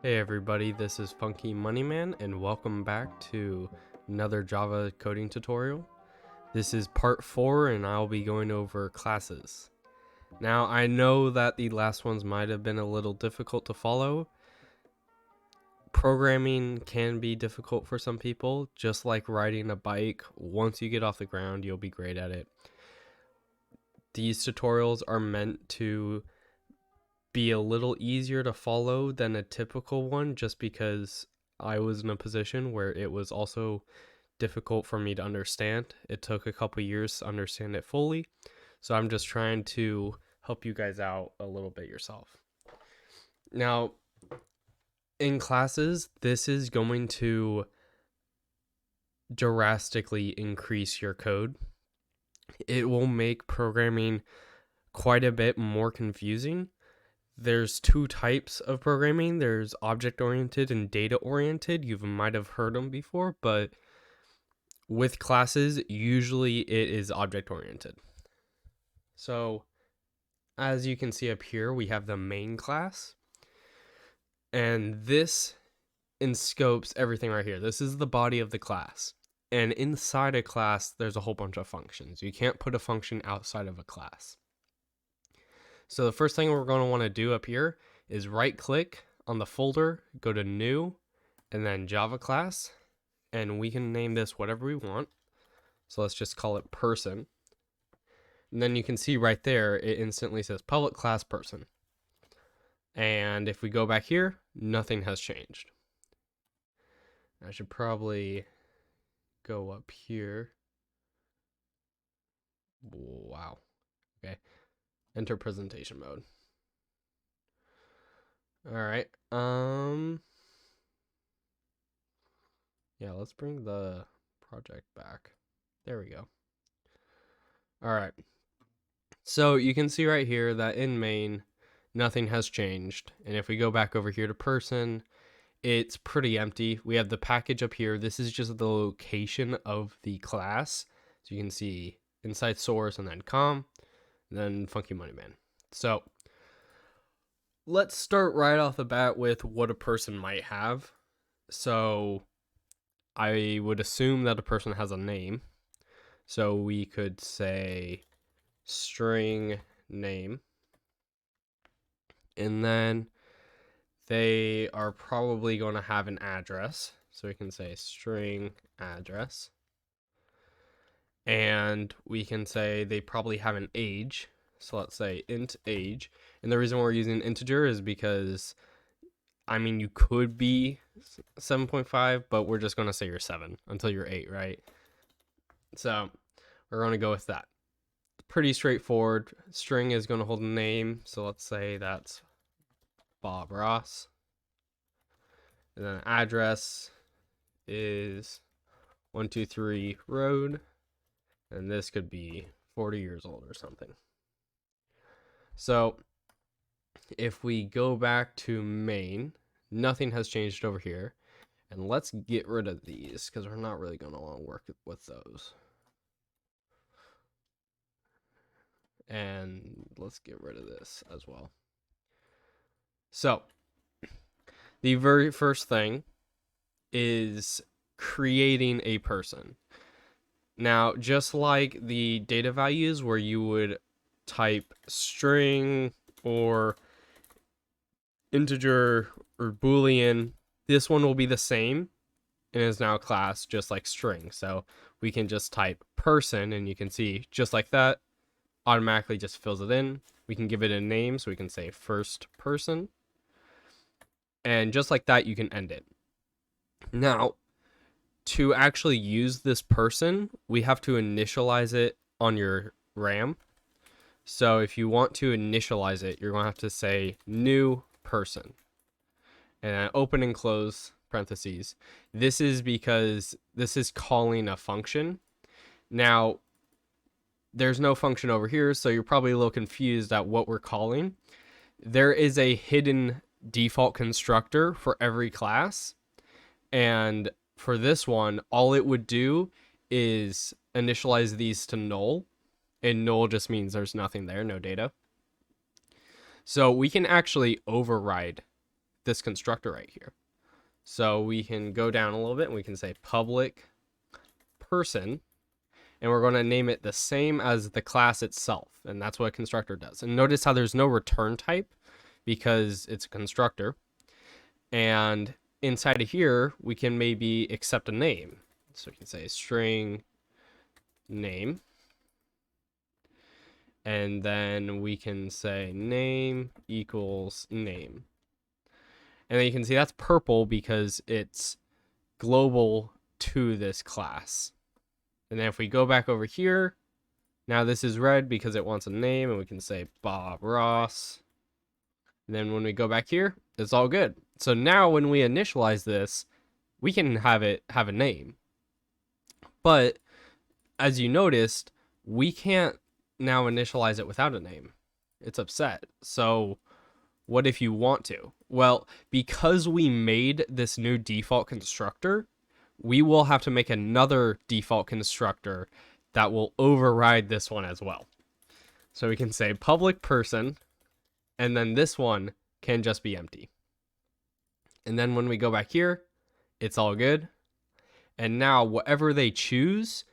Hey everybody, this is Funky Moneyman and welcome back to another Java coding tutorial. This is part 4 and I'll be going over classes. Now I know that the last ones might have been a little difficult to follow. Programming can be difficult for some people, just like riding a bike. Once you get off the ground, you'll be great at it. These tutorials are meant to be a little easier to follow than a typical one, just because I was in a position where it was also difficult for me to understand. It took a couple years to understand it fully, so I'm just trying to help you guys out a little bit yourself. Now, in classes, this is going to drastically increase your code. It will make programming quite a bit more confusing. There's two types of programming. There's object-oriented and data-oriented. You might have heard them before, but with classes, usually it is object-oriented. So, as you can see up here, we have the main class. And this scopes everything right here. This is the body of the class. And inside a class, there's a whole bunch of functions. You can't put a function outside of a class. So the first thing we're going to want to do up here is right click on the folder, go to new, and then Java class, and we can name this whatever we want. So let's just call it person. And then you can see right there, it instantly says public class person. And if we go back here, nothing has changed. I should probably go up here. Wow. Okay. Enter presentation mode. All right. Yeah, let's bring the project back. There we go. All right. So you can see right here that in main, nothing has changed. And if we go back over here to person, it's pretty empty. We have the package up here. This is just the location of the class. So you can see inside source and then com, and then Funky Moneyman. So let's start right off the bat with what a person might have. So I would assume that a person has a name. So we could say string name. And then they are probably going to have an address. So we can say string address. And we can say they probably have an age. So let's say int age. And the reason we're using integer is because, I mean, you could be 7.5, but we're just going to say you're 7 until you're 8, right? So we're going to go with that. Pretty straightforward. String is going to hold a name. So let's say that's Bob Ross. And then address is 123 Road. And this could be 40 years old or something. So if we go back to main, nothing has changed over here. And let's get rid of these because we're not really going to want to work with those. And let's get rid of this as well. So the very first thing is creating a person. Now, just like the data values where you would type string or integer or boolean, this one will be the same and is now a class just like string. So we can just type person and you can see just like that, automatically just fills it in. We can give it a name, so we can say first person. And just like that, you can end it. Now, to actually use this person, we have to initialize it on your RAM. So if you want to initialize it, you're going to have to say new person. And then open and close parentheses. This is because this is calling a function. Now, there's no function over here, so you're probably a little confused at what we're calling. There is a hidden default constructor for every class. And for this one, all it would do is initialize these to null. And null just means there's nothing there, no data. So we can actually override this constructor right here. So we can go down a little bit and we can say public person, and we're going to name it the same as the class itself. And that's what a constructor does. And notice how there's no return type because it's a constructor. And inside of here, we can maybe accept a name. So we can say string name. And then we can say name equals name. And then you can see that's purple because it's global to this class. And then if we go back over here, now this is red because it wants a name, and we can say Bob Ross. And then when we go back here, it's all good. So now when we initialize this, we can have it have a name. But as you noticed, we can't now initialize it without a name. It's upset. So what if you want to? Well, because we made this new default constructor, we will have to make another default constructor that will override this one as well. So we can say public person, and then this one can just be empty. And then when we go back here, it's all good. And now whatever they choose,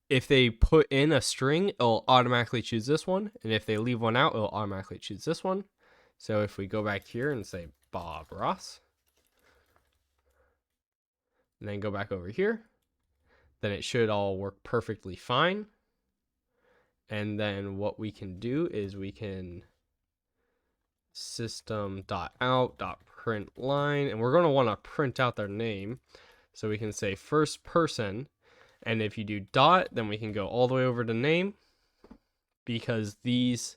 if they put in a string, it'll automatically choose this one. And if they leave one out, it'll automatically choose this one. So if we go back here and say Bob Ross, and then go back over here, then it should all work perfectly fine. And then what we can do is we can system.out.println, and we're going to want to print out their name. So we can say first person, and if you do dot, then we can go all the way over to name, because these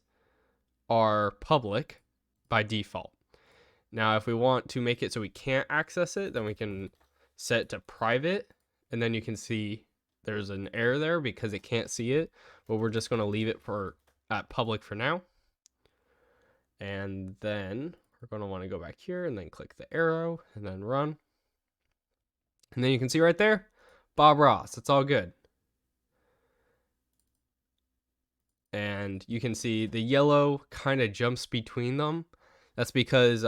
are public by default. Now, if we want to make it so we can't access it, then we can set it to private, and then you can see there's an error there because it can't see it, but we're just going to leave it at public for now. And then we're going to want to go back here and then click the arrow and then run. And then you can see right there, Bob Ross. It's all good. And you can see the yellow kind of jumps between them. That's because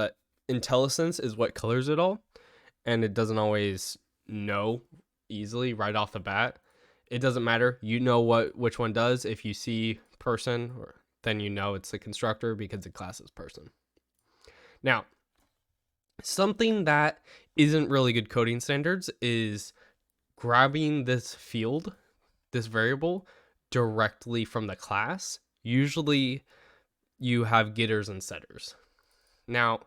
IntelliSense is what colors it all, and it doesn't always know easily right off the bat. It doesn't matter. You know which one does. If you see person, then you know it's the constructor because the class is person. Now, something that isn't really good coding standards is grabbing this field, this variable, directly from the class. Usually you have getters and setters. Now,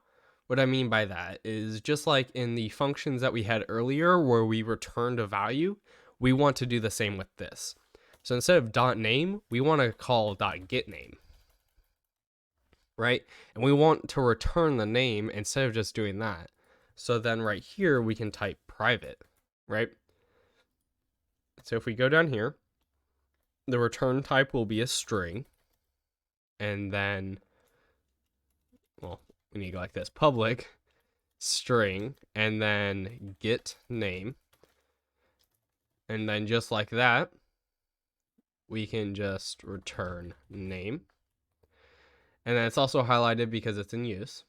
what I mean by that is just like in the functions that we had earlier where we returned a value, we want to do the same with this. So instead of .name, we want to call .getName, right? And we want to return the name instead of just doing that. So then right here, we can type private, right? So if we go down here, the return type will be a string. And then, well, we need to go like this, public string, and then get name. And then just like that, we can just return name. And then it's also highlighted because it's in use.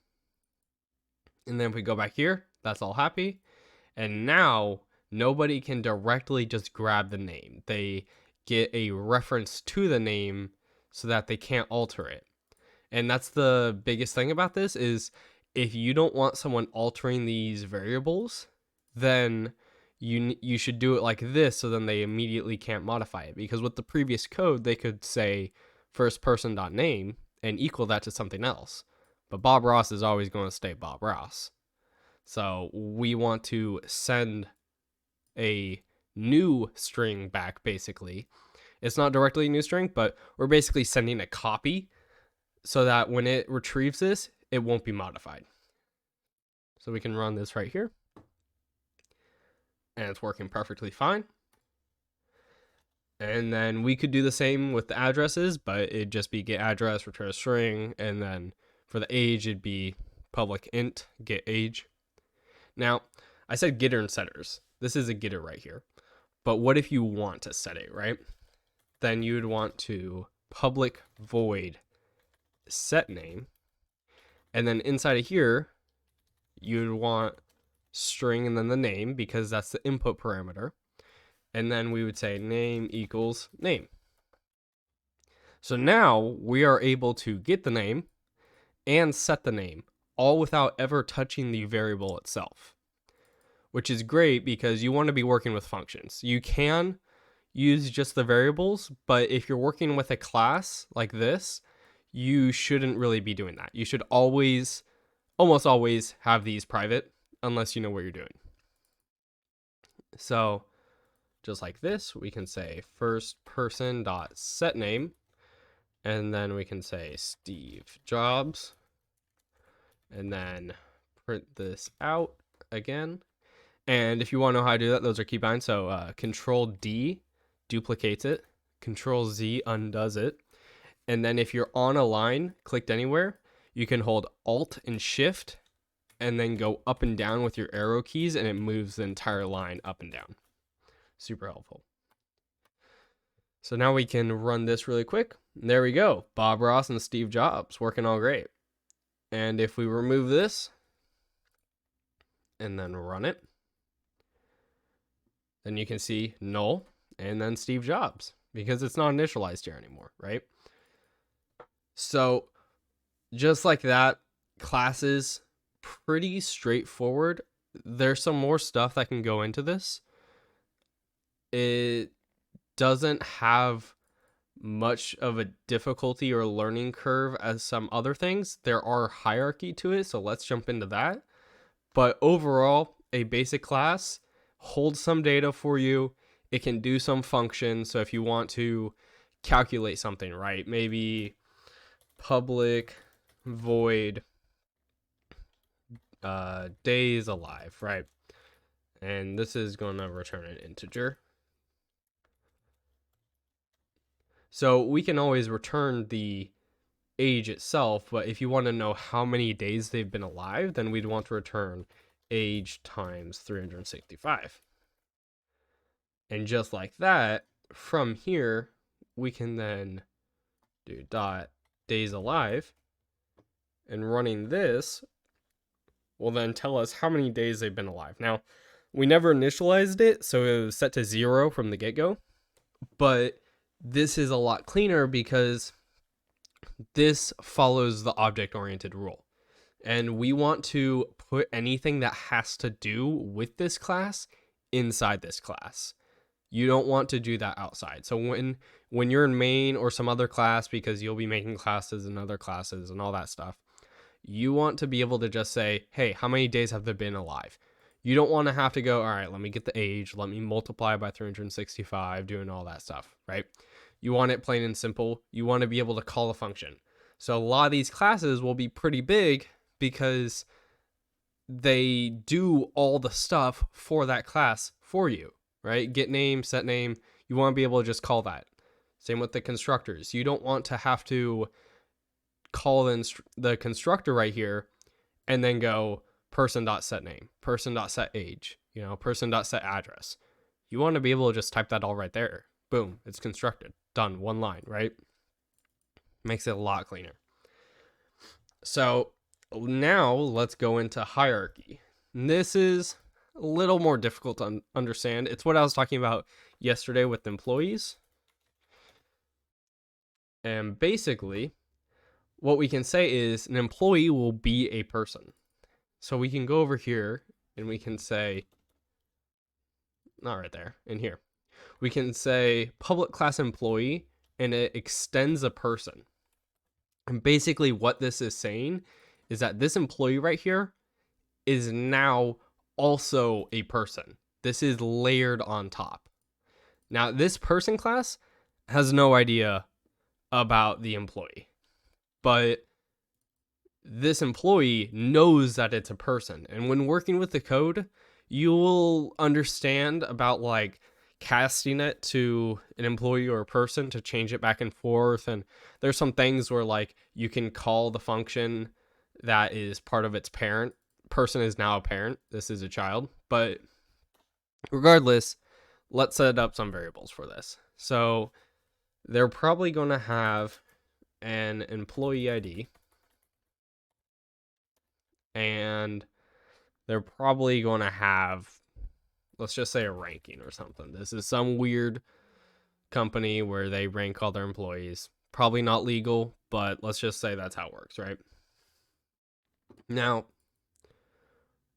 And then if we go back here, that's all happy. And now nobody can directly just grab the name. They get a reference to the name so that they can't alter it. And that's the biggest thing about this is if you don't want someone altering these variables, then you should do it like this so then they immediately can't modify it. Because with the previous code, they could say firstperson.name and equal that to something else. But Bob Ross is always going to stay Bob Ross. So we want to send a new string back, basically. It's not directly a new string, but we're basically sending a copy so that when it retrieves this, it won't be modified. So we can run this right here. And it's working perfectly fine. And then we could do the same with the addresses, but it'd just be get address, return a string, and then for the age, it'd be public int, get age. Now, I said getter and setters. This is a getter right here. But what if you want to set it, right? Then you'd want to public void set name. And then inside of here, you'd want string and then the name because that's the input parameter. And then we would say name equals name. So now we are able to get the name and set the name, all without ever touching the variable itself, which is great because you want to be working with functions. You can use just the variables, but if you're working with a class like this, you shouldn't really be doing that. You should always, almost always, have these private unless you know what you're doing. So just like this, we can say first person dot set name, and then we can say Steve Jobs, and then print this out again. And if you want to know how to do that, those are keybinds. So Control D duplicates it, Control Z undoes it, and then if you're on a line clicked anywhere, you can hold Alt and Shift and then go up and down with your arrow keys, and it moves the entire line up and down. Super helpful. So now we can run this really quick. There we go. Bob Ross and Steve Jobs working all great. And if we remove this and then run it, then you can see null and then Steve Jobs because it's not initialized here anymore, right? So just like that, classes, pretty straightforward. There's some more stuff that can go into this. It doesn't have much of a difficulty or learning curve as some other things. There are hierarchy to it, so let's jump into that. But overall, a basic class holds some data for you. It can do some functions. So if you want to calculate something, right? Maybe public void days alive, right? And this is going to return an integer. So we can always return the age itself, but if you want to know how many days they've been alive, then we'd want to return age times 365. And just like that, from here, we can then do dot days alive, and running this will then tell us how many days they've been alive. Now, we never initialized it, so it was set to 0 from the get-go, but this is a lot cleaner because this follows the object-oriented rule. And we want to put anything that has to do with this class inside this class. You don't want to do that outside. So when you're in main or some other class, because you'll be making classes and other classes and all that stuff, you want to be able to just say, hey, how many days have they been alive? You don't want to have to go, all right, let me get the age, let me multiply by 365, doing all that stuff, right? You want it plain and simple. You want to be able to call a function. So a lot of these classes will be pretty big because they do all the stuff for that class for you, right? Get name, set name. You want to be able to just call that. Same with the constructors. You don't want to have to call the constructor right here and then go person.setName, person.setAge, person.set address. You want to be able to just type that all right there. Boom, it's constructed. Done, one line, right? Makes it a lot cleaner. So now let's go into hierarchy. And this is a little more difficult to understand. It's what I was talking about yesterday with employees. And basically, what we can say is an employee will be a person. So we can go over here and we can say, not right there, in here. We can say public class employee, and it extends a person. And basically what this is saying is that this employee right here is now also a person. This is layered on top. Now, this person class has no idea about the employee, but this employee knows that it's a person. And when working with the code, you will understand about like casting it to an employee or a person to change it back and forth. And there's some things where like you can call the function that is part of its parent. Person is now a parent. This is a child. But regardless, let's set up some variables for this. So they're probably going to have an employee ID. And they're probably going to have, let's just say, a ranking or something. This is some weird company where they rank all their employees. Probably not legal, but let's just say that's how it works, right? Now,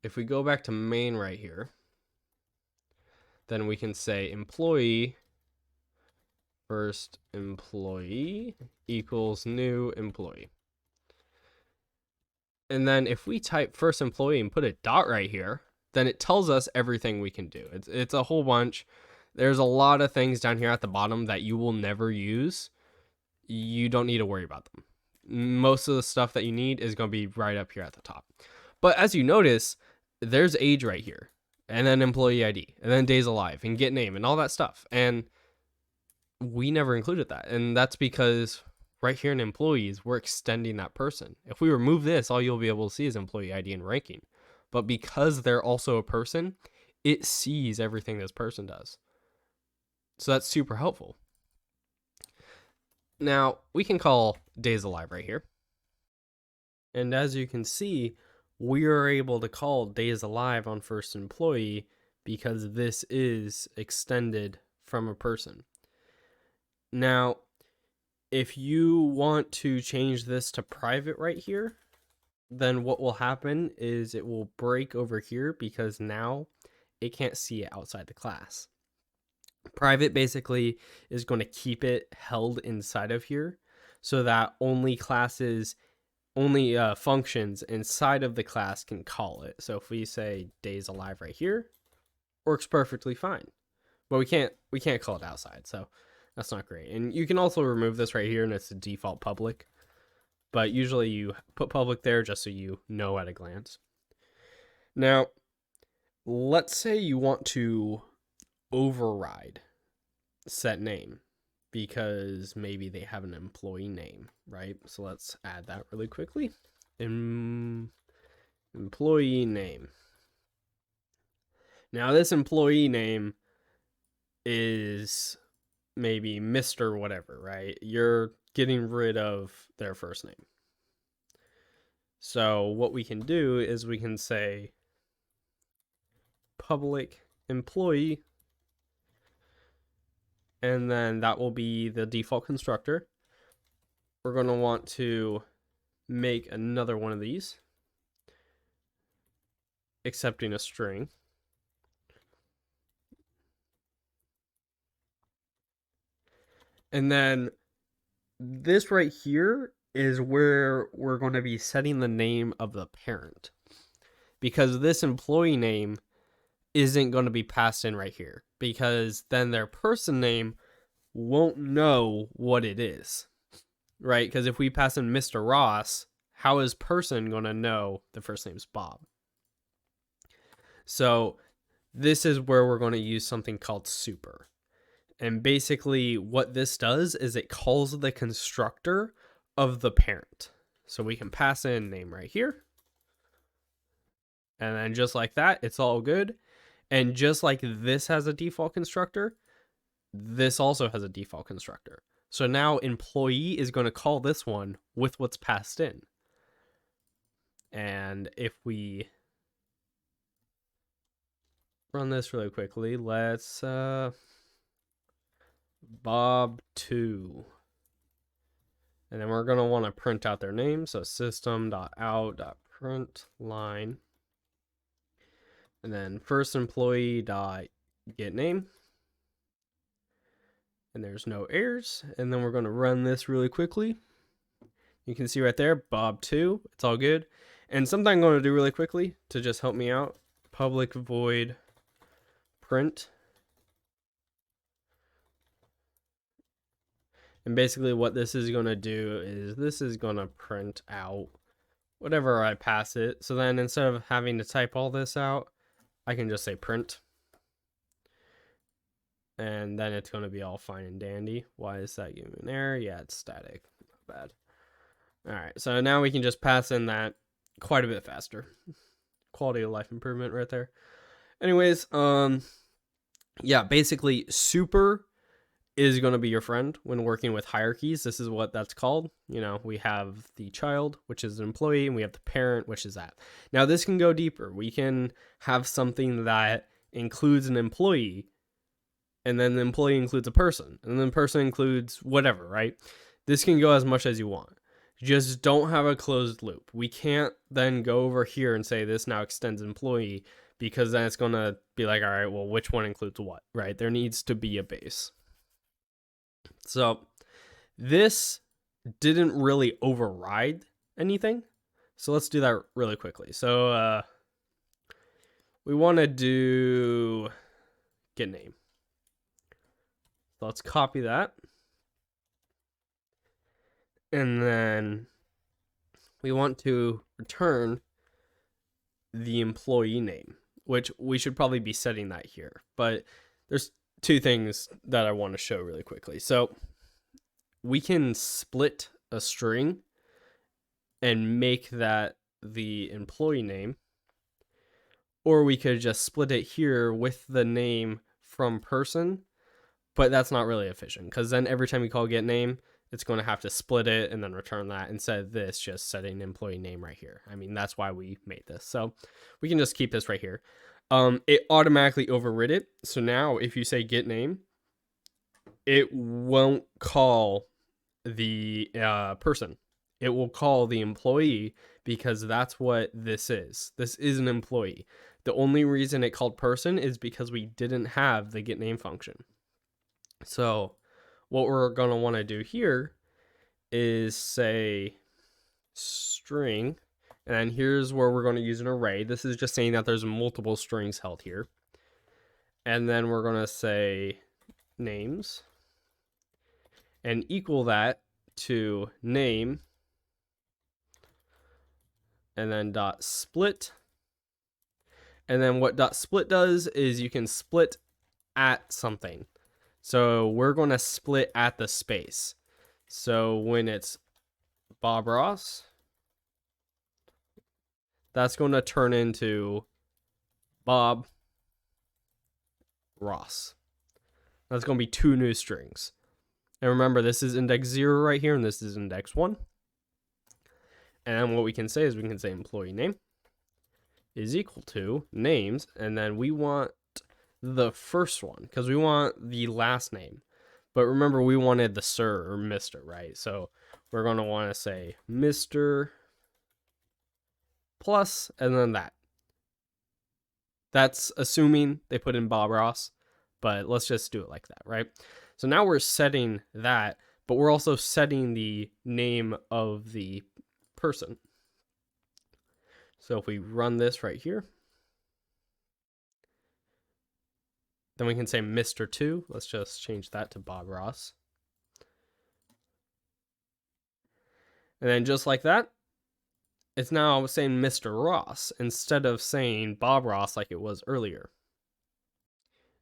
if we go back to main right here, then we can say employee first employee equals new employee. And then if we type first employee and put a dot right here, then it tells us everything we can do. It's a whole bunch. There's a lot of things down here at the bottom that you will never use. You don't need to worry about them. Most of the stuff that you need is going to be right up here at the top. But as you notice, there's age right here, and then employee ID, and then days alive, and get name, and all that stuff. And we never included that. And that's because right here in employees, we're extending that person. If we remove this, all you'll be able to see is employee ID and ranking. But because they're also a person, it sees everything this person does. So that's super helpful. Now, we can call days alive right here. And as you can see, we are able to call days alive on first employee because this is extended from a person. Now, if you want to change this to private right here, then what will happen is it will break over here because now it can't see it outside the class. Private basically is going to keep it held inside of here so that only functions inside of the class can call it. So if we say days alive right here, works perfectly fine. But we can't call it outside, so that's not great. And you can also remove this right here and it's the default public. But usually you put public there just so you know at a glance. Now, let's say you want to override set name because maybe they have an employee name, right? So let's add that really quickly. Employee name. Now this employee name is maybe Mr. whatever, right? You're getting rid of their first name. So what we can do is we can say public employee, and then that will be the default constructor. We're going to want to make another one of these, accepting a string. And then this right here is where we're going to be setting the name of the parent, because this employee name isn't going to be passed in right here, because then their person name won't know what it is, right? Because if we pass in Mr. Ross, how is person going to know the first name's Bob? So this is where we're going to use something called super. And basically what this does is it calls the constructor of the parent. So we can pass in name right here. And then just like that, it's all good. And just like this has a default constructor, this also has a default constructor. So now employee is going to call this one with what's passed in. And if we run this really quickly, let's Bob2. And then we're going to want to print out their name. So system.out.println. And then first employee dot get name. And there's no errors. And then we're going to run this really quickly. You can see right there, Bob2. It's all good. And something I'm going to do really quickly to just help me out. Public void print. And basically what this is going to do is this is going to print out whatever I pass it. So then instead of having to type all this out, I can just say print. And then it's going to be all fine and dandy. Why is that giving an error? Yeah, it's static. Not bad. All right, so now we can just pass in that quite a bit faster. Quality of life improvement right there. Anyways, yeah, basically super is going to be your friend when working with hierarchies. This is what that's called. We have the child, which is an employee, and we have the parent, which is that. Now, this can go deeper. We can have something that includes an employee, and then the employee includes a person, and then the person includes whatever, right? This can go as much as you want. Just don't have a closed loop. We can't then go over here and say this now extends employee, because then it's going to be like, all right, well, which one includes what, right? There needs to be a base. So this didn't really override anything. So let's do that really quickly. So we want to do get name. So let's copy that. And then we want to return the employee name, which we should probably be setting that here. But there's two things that I want to show really quickly. So we can split a string and make that the employee name, or we could just split it here with the name from person, but that's not really efficient, because then every time we call get name, it's going to have to split it and then return that, instead of this just setting employee name right here. I mean, that's why we made this. So we can just keep this right here. It automatically overrid it. So now if you say get name, it won't call the person. It will call the employee, because that's what this is. This is an employee. The only reason it called person is because we didn't have the get name function. So what we're going to want to do here is say string, and then here's where we're going to use an array. This is just saying that there's multiple strings held here. And then we're going to say names and equal that to name, and then dot split. And then what dot split does is you can split at something. So we're going to split at the space. So when it's Bob Ross, that's going to turn into Bob Ross. That's going to be two new strings. And remember, this is index 0 right here, and this is index 1. And what we can say is we can say employee name is equal to names, and then we want the first one, because we want the last name. But remember, we wanted the sir or Mr., right? So we're going to want to say Mr. plus, and then that. That's assuming they put in Bob Ross, but let's just do it like that, right? So now we're setting that, but we're also setting the name of the person. So if we run this right here, then we can say Mr. 2. Let's just change that to Bob Ross. And then just like that, it's now saying Mr. Ross instead of saying Bob Ross like it was earlier.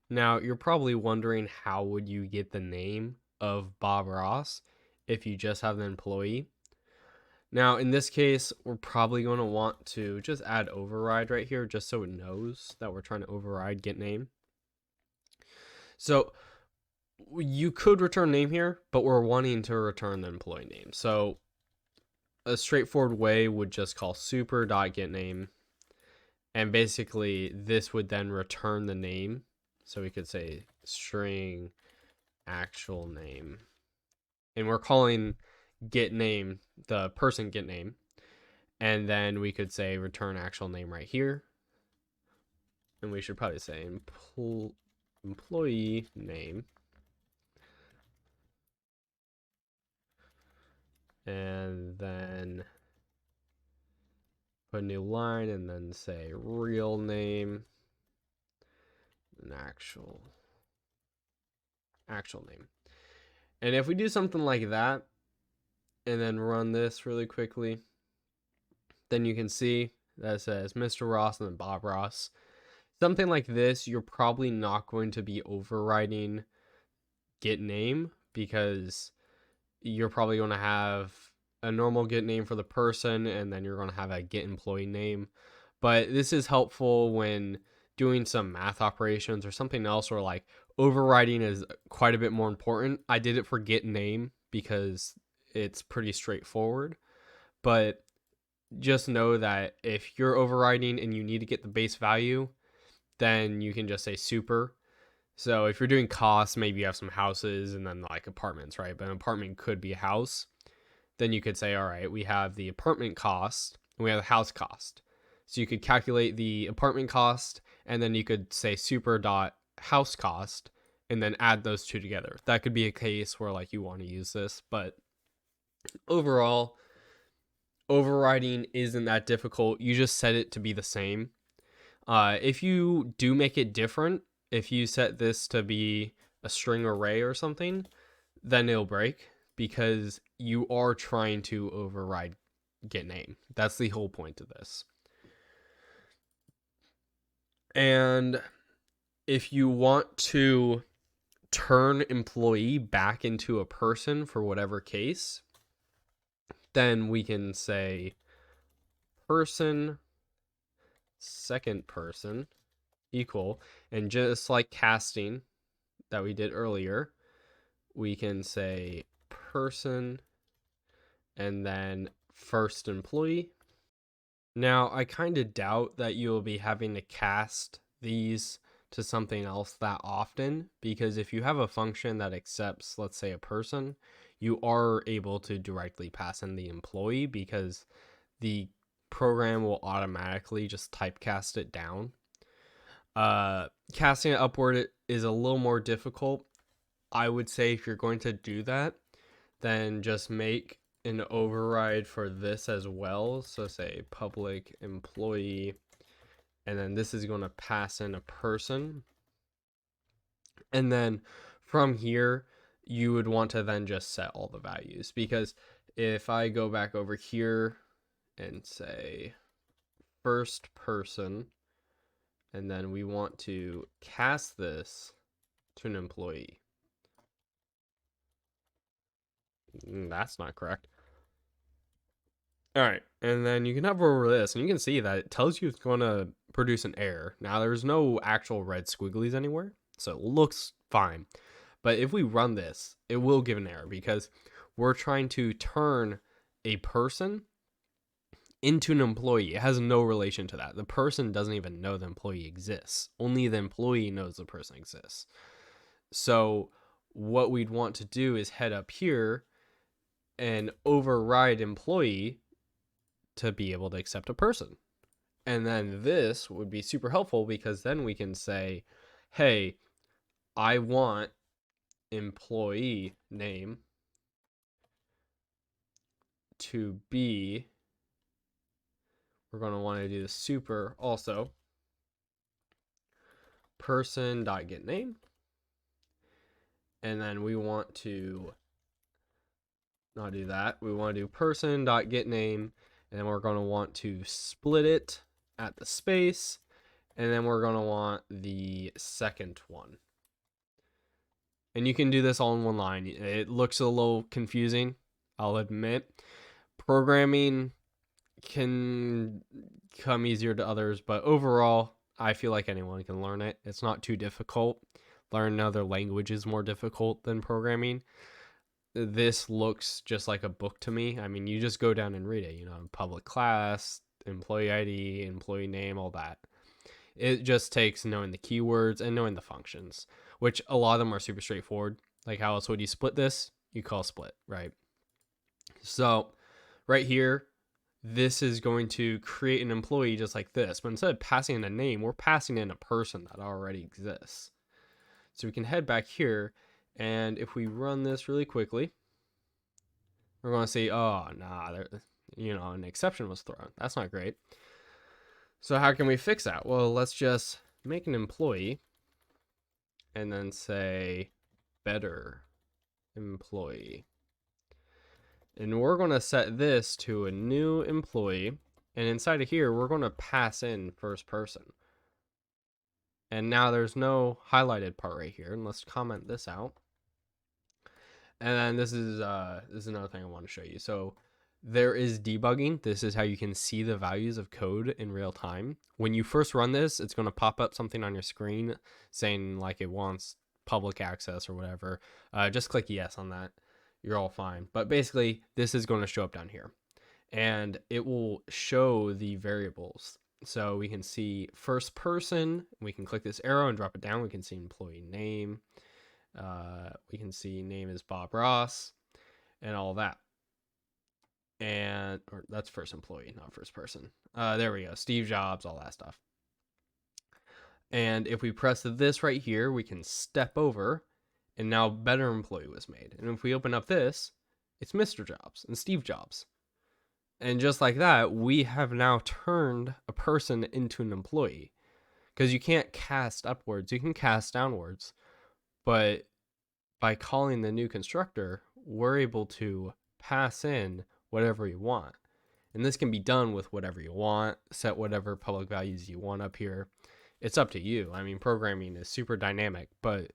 Now, you're probably wondering, how would you get the name of Bob Ross if you just have the employee? Now, in this case, we're probably going to want to just add override right here, just so it knows that we're trying to override get name. So you could return name here, but we're wanting to return the employee name. So a straightforward way would just call super.getName, and basically this would then return the name. So we could say string actual name, and we're calling get name the person get name, and then we could say return actual name right here, and we should probably say employee name, and then put a new line, and then say real name and actual name. And if we do something like that and then run this really quickly, then you can see that it says Mr. Ross and then Bob Ross. Something like this, you're probably not going to be overriding get name, because you're probably going to have a normal get name for the person, and then you're going to have a get employee name. But this is helpful when doing some math operations or something else, or like overriding is quite a bit more important. I did it for get name because it's pretty straightforward, but just know that if you're overriding and you need to get the base value, then you can just say super. So if you're doing costs, maybe you have some houses and then like apartments, right? But an apartment could be a house. Then you could say, all right, we have the apartment cost and we have the house cost. So you could calculate the apartment cost, and then you could say super dot house cost and then add those two together. That could be a case where like you want to use this, but overall, overriding isn't that difficult. You just set it to be the same. If you do make it different, if you set this to be a string array or something, then it'll break because you are trying to override get name. That's the whole point of this. And if you want to turn employee back into a person for whatever case, then we can say person second person equal, and just like casting that we did earlier, we can say person and then first employee. Now, I kind of doubt that you'll be having to cast these to something else that often, because if you have a function that accepts, let's say, a person, you are able to directly pass in the employee because the program will automatically just typecast it down. Casting it upward is a little more difficult. I would say if you're going to do that, then just make an override for this as well. So say public employee, and then this is going to pass in a person. And then from here, you would want to then just set all the values, because if I go back over here and say first person, and then we want to cast this to an employee. That's not correct. All right, and then you can hover over this, and you can see that it tells you it's going to produce an error. Now, there's no actual red squigglies anywhere, so it looks fine. But if we run this, it will give an error because we're trying to turn a person into an employee. It has no relation to that. The person doesn't even know the employee exists. Only the employee knows the person exists. So what we'd want to do is head up here and override employee to be able to accept a person. And then this would be super helpful because then we can say, hey, I want employee name to be, we're going to want to do the super also person.getName. And then we want to not do that. We want to do person.getName. And then we're going to want to split it at the space. And then we're going to want the second one. And you can do this all in one line. It looks a little confusing, I'll admit. Programming can come easier to others, but overall, I feel like anyone can learn it. It's not too difficult. Learning another language is more difficult than programming. This looks just like a book to me. I mean, you just go down and read it, public class, employee ID, employee name, all that. It just takes knowing the keywords and knowing the functions, which a lot of them are super straightforward. Like how else would you split this? You call split, right? So right here, this is going to create an employee just like this. But instead of passing in a name, we're passing in a person that already exists. So we can head back here, and if we run this really quickly, we're going to see, oh, nah, an exception was thrown. That's not great. So how can we fix that? Well, let's just make an employee and then say better employee. And we're going to set this to a new employee. And inside of here, we're going to pass in first person. And now there's no highlighted part right here. And let's comment this out. And then this is another thing I want to show you. So There is debugging. This is how you can see the values of code in real time. When you first run this, it's going to pop up something on your screen saying like it wants public access or whatever. Just click yes on that. You're all fine. But basically, this is going to show up down here. And it will show the variables. So we can see first person. We can click this arrow and drop it down. We can see employee name. We can see name is Bob Ross and all that. And or that's first employee, not first person. There we go. Steve Jobs, all that stuff. And if we press this right here, we can step over, and now better employee was made. And if we open up this, it's Mr. Jobs and Steve Jobs. And just like that, we have now turned a person into an employee. Because you can't cast upwards, you can cast downwards. But by calling the new constructor, we're able to pass in whatever you want. And this can be done with whatever you want, set whatever public values you want up here. It's up to you. I mean, programming is super dynamic, but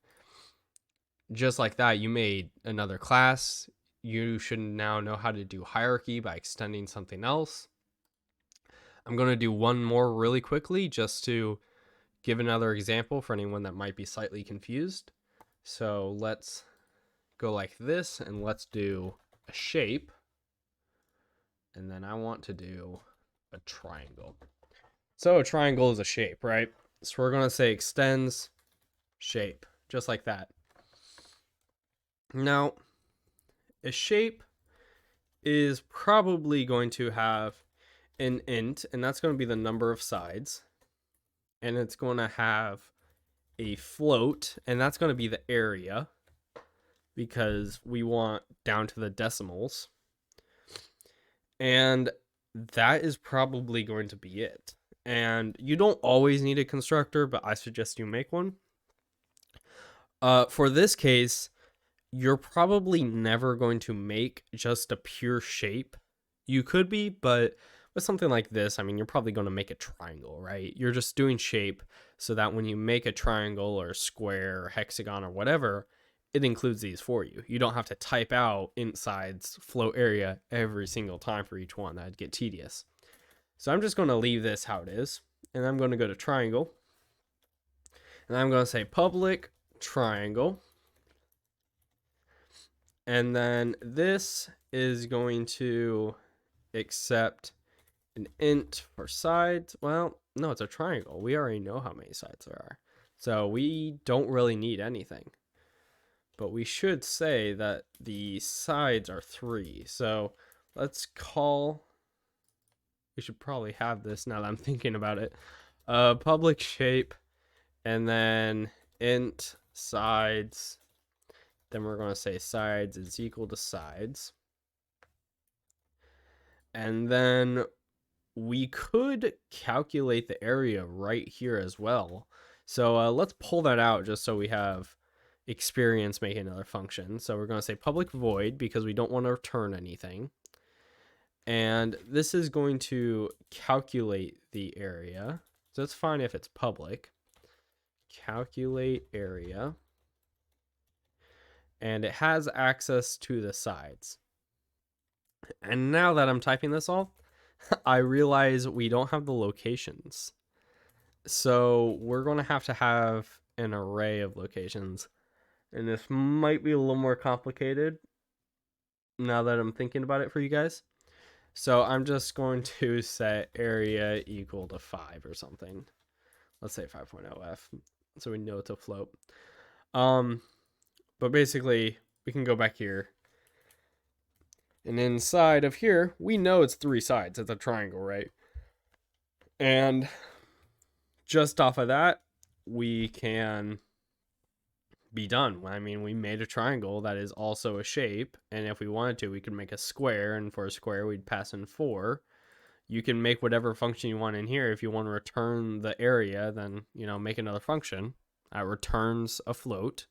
just like that, you made another class. You should now know how to do hierarchy by extending something else. I'm going to do one more really quickly just to give another example for anyone that might be slightly confused. So let's go like this, and let's do a shape. And then I want to do a triangle. So a triangle is a shape, right? So we're going to say extends shape, just like that. Now, a shape is probably going to have an int, and that's going to be the number of sides. And it's going to have a float, and that's going to be the area, because we want down to the decimals. And that is probably going to be it. And you don't always need a constructor, but I suggest you make one. For this case, you're probably never going to make just a pure shape. You could be, but with something like this, I mean, you're probably going to make a triangle, right? You're just doing shape so that when you make a triangle or a square or hexagon or whatever, it includes these for you. You don't have to type out int sides float area every single time for each one. That'd get tedious. So I'm just going to leave this how it is. And I'm going to go to triangle. And I'm going to say public triangle. And then this is going to accept an int for sides. Well, no, it's a triangle. We already know how many sides there are. So we don't really need anything. But we should say that the sides are 3. So let's call, we should probably have this now that I'm thinking about it. Public shape, and then int sides. Then we're going to say sides is equal to sides. And then we could calculate the area right here as well. So let's pull that out just so we have experience making another function. So we're going to say public void because we don't want to return anything. And this is going to calculate the area. So it's fine if it's public. Calculate area. And it has access to the sides. And now that I'm typing this all, I realize we don't have the locations. So we're going to have an array of locations. And this might be a little more complicated now that I'm thinking about it for you guys. So I'm just going to set area equal to 5 or something. Let's say 5.0f, so we know it's a float. But basically, we can go back here. And inside of here, we know it's 3 sides. It's a triangle, right? And just off of that, we can be done. I mean, we made a triangle that is also a shape, and if we wanted to, we could make a square, and for a square, we'd pass in 4. You can make whatever function you want in here. If you want to return the area, then, make another function that returns a float.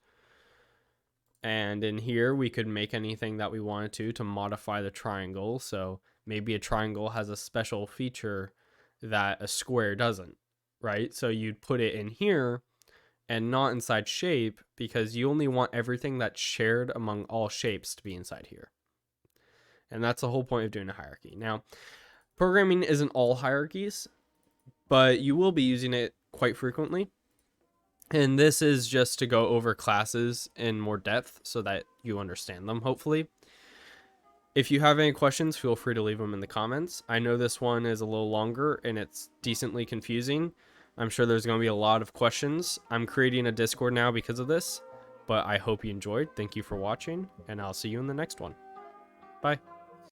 And in here, we could make anything that we wanted to modify the triangle. So maybe a triangle has a special feature that a square doesn't, right? So you'd put it in here and not inside shape because you only want everything that's shared among all shapes to be inside here. And that's the whole point of doing a hierarchy. Now, programming isn't all hierarchies, but you will be using it quite frequently. And this is just to go over classes in more depth so that you understand them, hopefully. If you have any questions, feel free to leave them in the comments. I know this one is a little longer and it's decently confusing. I'm sure there's going to be a lot of questions. I'm creating a Discord now because of this, but I hope you enjoyed. Thank you for watching, and I'll see you in the next one. Bye.